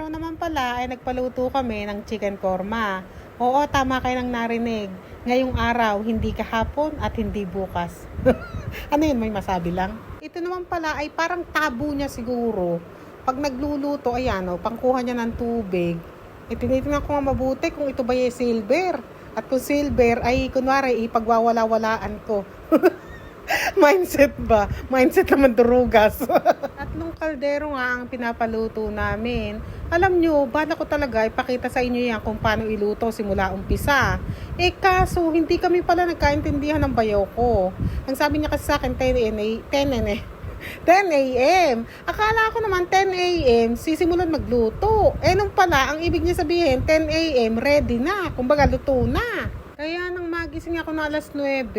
araw naman pala ay nagpaluto kami ng chicken korma. Oo, tama kayo nang narinig. Ngayong araw, hindi kahapon at hindi bukas. Ano yun, may masabi lang? Ito naman pala ay parang tabu niya siguro. Pag nagluluto, ayan o, pangkuha niya ng tubig. Tinitingnan ko nga mabuti kung ito ba yung silver. At kung silver ay kunwari ipagwawala-walaan ko. Mindset ba? Mindset naman durugas. Tatlong kaldero nga ang pinapaluto namin. Alam nyo, bala ko talaga ipakita sa inyo yan kung paano iluto simula umpisa. Kaso hindi kami pala nagkaintindihan ng bayaw ko. Ang sabi niya kasi sa akin 10 a.m. Akala ko naman 10 a.m. sisimulan magluto. Nung pala, ang ibig niya sabihin 10 a.m. ready na. Kumbaga luto na. Kaya nang magising ako na alas 9,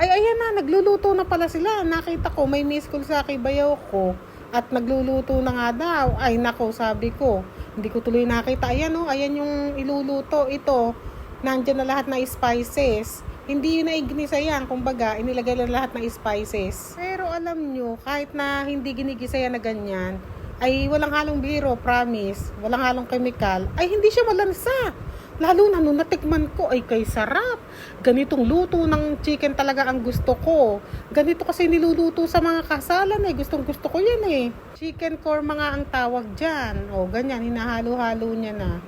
ay ayan na, nagluluto na pala sila. Nakita ko, may miss call sa bayaw ko. At nagluluto na nga daw. Ay nako, sabi ko. Hindi ko tuloy nakita. Ayan o, ayan yung iluluto. Ito, nandyan na lahat na spices. Hindi yun na iginisa yan. Kumbaga, inilagay lang lahat ng spices. Pero alam nyo, kahit na hindi ginigisa yan na ganyan, ay walang halong biro, promise. Walang halong chemical. Ay hindi siya malansa. Lalo na nung natikman ko, ay kay sarap. Ganitong luto ng chicken talaga ang gusto ko. Ganito kasi niluluto sa mga kasalan eh. Gustong gusto ko yan eh. Chicken korma nga ang tawag dyan. O ganyan, hinahalo-halo niya na.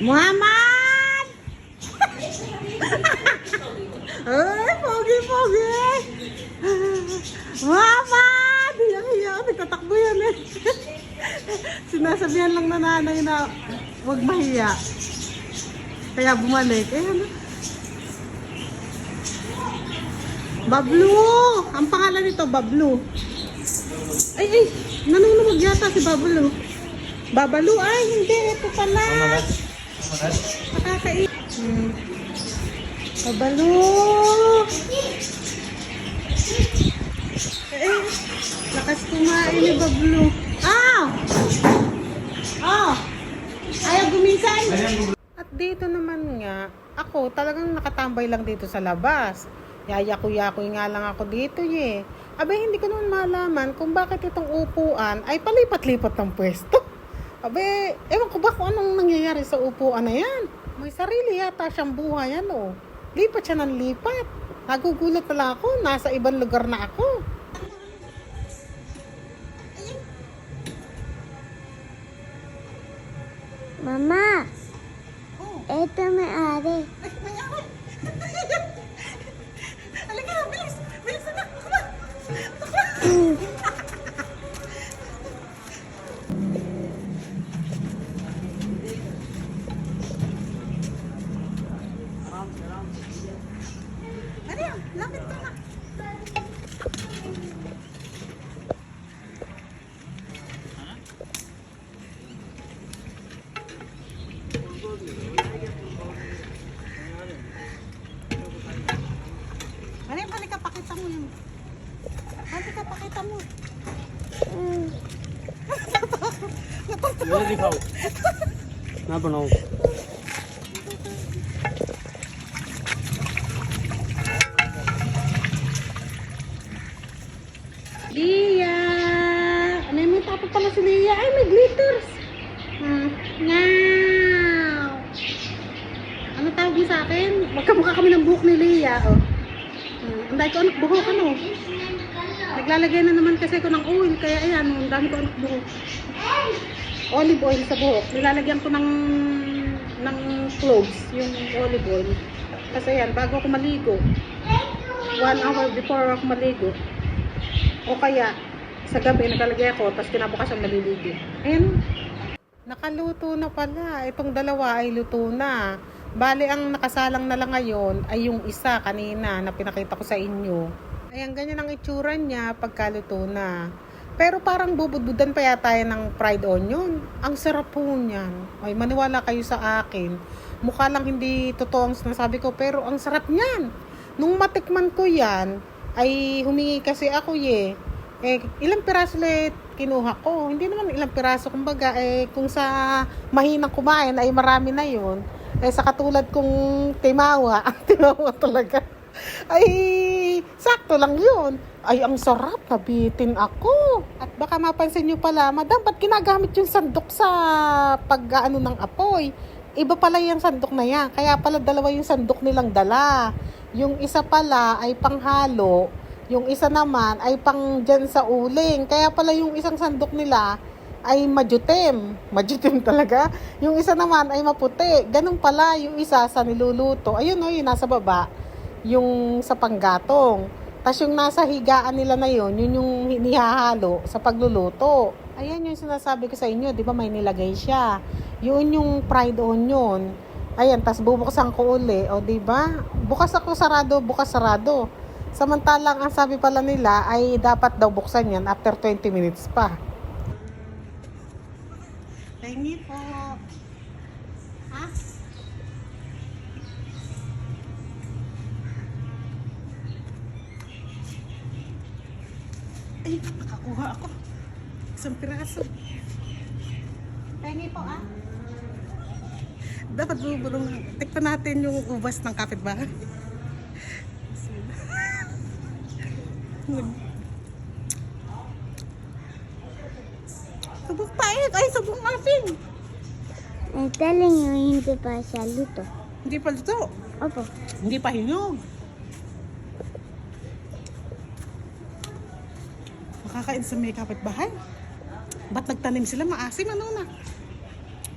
Muhammad! Ay, pogi-pogi! Muhammad! Hiya-hiya, nagtatakbo yan eh. Sinasabihan lang na nanay na huwag mahiya. Kaya bumalik. Ano? Bablu! Ang pangalan nito, Bablu. Ay, nanunumog yata si Bablu. Babalu, ay, hindi. Ito pala. Nakakait. Babalu! Lakas kumain ni Bablu. Ayaw gumisay. At dito naman nga, ako talagang nakatambay lang dito sa labas. Yayakoy-yakoy nga lang ako dito eh. Abay, hindi ko naman malaman kung bakit itong upuan ay palipat-lipat ng pwesto. Abay, ewan ko ba kung anong nangyayari sa upuan na yan. May sarili yata siyang buhay, ano. Lipat siya ng lipat. Nagugulat na lang ako, nasa ibang lugar na ako. Mama, ito may-ari. May-ari! Halika na, bilis! Bilis na! Ano yan? Lapit ka na! Halika, pakita mo yun. Halika, pakita mo. ये दिखाओ मैं बनाऊं Lia! May tapo pala si Lia. Ay, may glitters. Ngaw! Ano tawag mo sa akin? Magkamukha kami ng buhok ni Lia. Oh. Ang dahil ko anak buhok, ano? Naglalagay na naman kasi ko ng oil. Kaya ayan, ang dami ko anak buhok. Olive oil sa buhok. Nilalagyan ko ng cloves, yung olive oil. Kasi ayan, bago ako maligo. 1 hour before ako maligo. O kaya, sa gabi, nakalagay ako, tapos kinabukasan maliligo. Ayan. Nakaluto na pala. Itong dalawa ay luto na. Bale, ang nakasalang na lang ngayon ay yung isa kanina na pinakita ko sa inyo. Ayan, ganyan ang itsura niya pagkaluto na. Pero parang bubudbudan pa yata yan ng fried onion. Ang sarap po niyan. Ay, maniwala kayo sa akin. Mukha lang hindi totoo ang sinasabi ko, pero ang sarap niyan. Nung matikman ko yan, ay humingi kasi ako ilang piraso ulit kinuha ko. Hindi naman ilang piraso, kumbaga, kung sa mahinang kumain ay marami na yun. Sa katulad kong timawa, ang timawa talaga. Ay, sakto lang yun. Ay, ang sarap. Nabitin ako. At baka mapansin nyo pala, madam, ba't ginagamit yung sandok sa pag-ano ng apoy? Iba pala yung sandok na yan. Kaya pala dalawa yung sandok nilang dala. Yung isa pala ay panghalo. Yung isa naman ay pang dyan sa uling. Kaya pala yung isang sandok nila ay majutim. Majutim talaga. Yung isa naman ay maputi. Ganun pala yung isa sa niluluto. Ayun o, yung nasa baba. Yung sa panggatong. Tapos yung nasa higaan nila na yun yung hinihahalo sa pagluluto. Ayan yung sinasabi ko sa inyo, di ba may nilagay siya. Yun yung fried onion. Ayan, tas bubuksan ko uli. O, di ba? Bukas ako sarado, bukas sarado. Samantalang ang sabi pala nila ay dapat daw buksan yan after 20 minutes pa. Thank po. Ha? Ay, nakakuha ako. Isang piraso. Thank po, ah. Dapat bubulong. Tikpan natin yung ubas ng kapitbahay. Sabong pait. Ay, sabong asin. Ay, taling yung hindi pa siya luto. Hindi pa luto. Opo. Hindi pa hinog. Makakain sa may kapitbahay. Ba't nagtanim sila maasim? Ano na?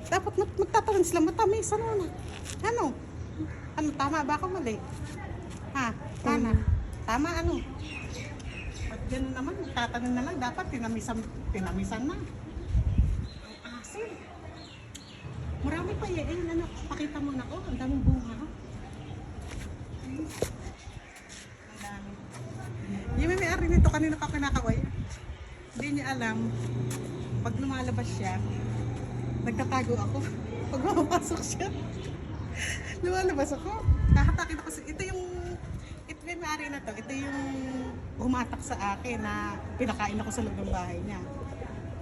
Dapat magtatanim sila matamis. Ano na? Ano? Ano? Tama ba ako mali? Ha? Tama. Tama ano? Ba't ganun naman? Magtatanim na lang. Dapat tinamisan na. Ang asim. Marami pa eh. Ayun, ano? Pakita mo na ko. Ang daming bunga. Ang dami. Yung may-ari nito kanina pa kinakaway. Hindi niya alam. Pag lumalabas siya, nagtatago ako. Pag mamapasok siya, lumalabas ako. Nakatakin ako. Ito may may-ari na to. Ito yung humatak sa akin na pinakain ako sa loob ng bahay niya.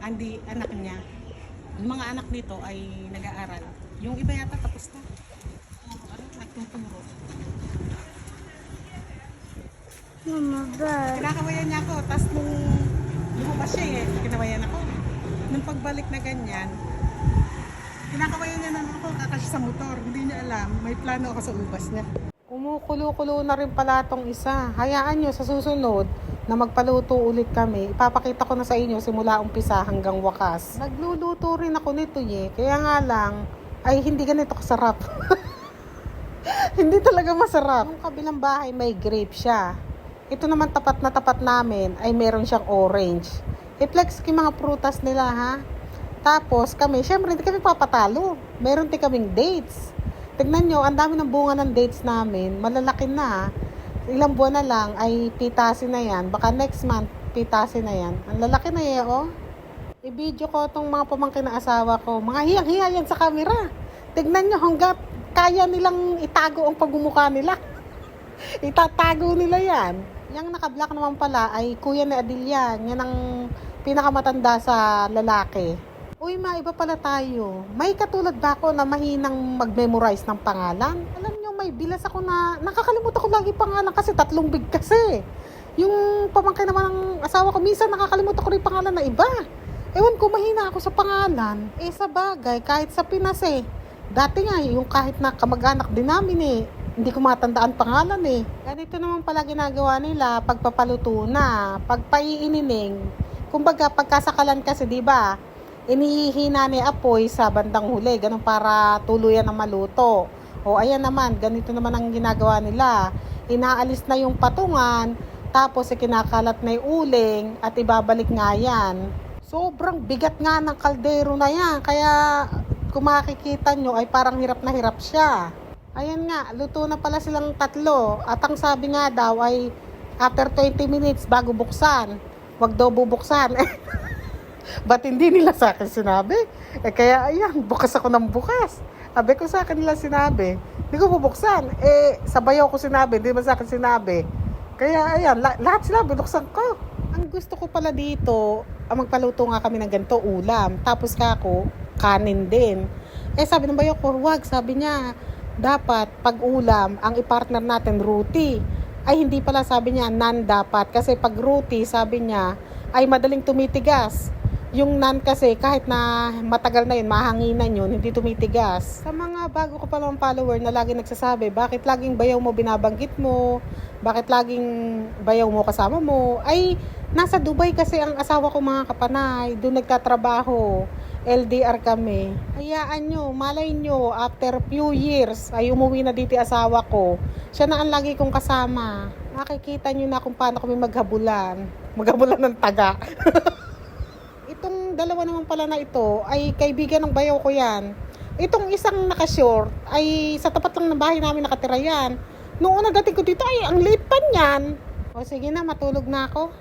Andi, anak niya. Yung mga anak nito ay nag-aaral. Yung iba yata tapos na. Nagtuturo. Mama, ba? Kinakawayan niya ako. Tapos nung lumabas siya eh, kinawayan ako. Nung pagbalik na ganyan, kinakawayan niya naman ako kakasya sa motor. Hindi niya alam, may plano ako sa ubas niya. Kumukulo-kulo na rin pala itong isa. Hayaan nyo sa susunod na magpaluto ulit kami. Ipapakita ko na sa inyo simula umpisa hanggang wakas. Nagluluto rin ako nito eh. Kaya nga lang, ay hindi ganito kasarap. Hindi talaga masarap. Yung kabilang bahay may grape siya. Ito naman tapat na tapat namin ay meron siyang orange. I-flex ko yung mga prutas nila ha. Tapos kami, syempre hindi kami papatalo. Meron din kaming dates. Tignan nyo, ang dami ng bunga ng dates namin. Malalaki na. Ilang buwan na lang ay pitasin na yan. Baka next month, pitasin na yan. Ang lalaki na yan, oh. I-video ko itong mga pamangkin na asawa ko. Mga hiyang-hiya yan sa camera. Tignan nyo hanggat kaya nilang itago ang pagmumukha nila. Itatago nila yan. Yung naka-black naman pala ay kuya ni Adilia. Yan ang pinakamatanda sa lalaki. Uy, iba pala tayo. May katulad ba ako na mahinang mag-memorize ng pangalan? Alam nyo, may bilas ako na nakakalimutan ko lagi pangalan kasi 3 big kasi. Yung pamangkin naman ng asawa ko, minsan nakakalimutan ko rin pangalan na iba. Ewan ko, mahina ako sa pangalan. Eh, sa bagay, kahit sa Pinas eh. Dati nga, yung kahit na kamag-anak din namin eh. Hindi ko matandaan pangalan eh. Ganito naman pala ginagawa nila pagpapaluto na, pagpaiinining. Kumbaga, pagkasakalan kasi, di ba? Inihihina ni apoy sa bandang huli, ganun para tuluyan ng maluto. O ayan naman, ganito naman ang ginagawa nila. Inaalis na yung patungan, tapos kinakalat na yung uling at ibabalik nga yan. Sobrang bigat nga ng kaldero na yan, kaya kung makikita nyo ay parang hirap na hirap siya. Ayan nga, luto na pala silang 3 at ang sabi nga daw ay after 20 minutes bago buksan. Wag daw bubuksan. Ba't hindi nila sa akin sinabi? Eh kaya ayan, bukas ako ng bukas. Sabi ko sa akin nila sinabi. Hindi ko bubuksan. Eh, sabayaw ko sinabi, hindi ba sa akin sinabi? Kaya ayan, lahat sila binuksan ko. Ang gusto ko pala dito, magpaluto nga kami ng ganito ulam. Tapos ako, kanin din. Eh sabi ng bayaw ko, wag, sabi niya, dapat pag ulam, ang ipartner natin roti. Ay, hindi pala, sabi niya, nan dapat. Kasi pag roti, sabi niya, ay madaling tumitigas. Yung nan kasi, kahit na matagal na yun, mahanginan yun, hindi tumitigas. Sa mga bago ko palang follower na lagi nagsasabi, bakit laging bayaw mo binabanggit mo? Bakit laging bayaw mo kasama mo? Ay, nasa Dubai kasi ang asawa ko mga kapanay. Doon nagtatrabaho. LDR kami. Hayaan nyo, malay nyo, after few years, ay umuwi na dito asawa ko. Siya na ang lagi kong kasama. Makikita nyo na kung paano kami maghabulan. Maghabulan ng taga. Itong dalawa naman pala na ito, ay kaibigan ng bayaw ko yan. Itong isang nakashort, ay sa tapat lang ng bahay namin nakatira yan. Noong una dating ko dito, ay ang late pa niyan. O sige na, matulog na ako.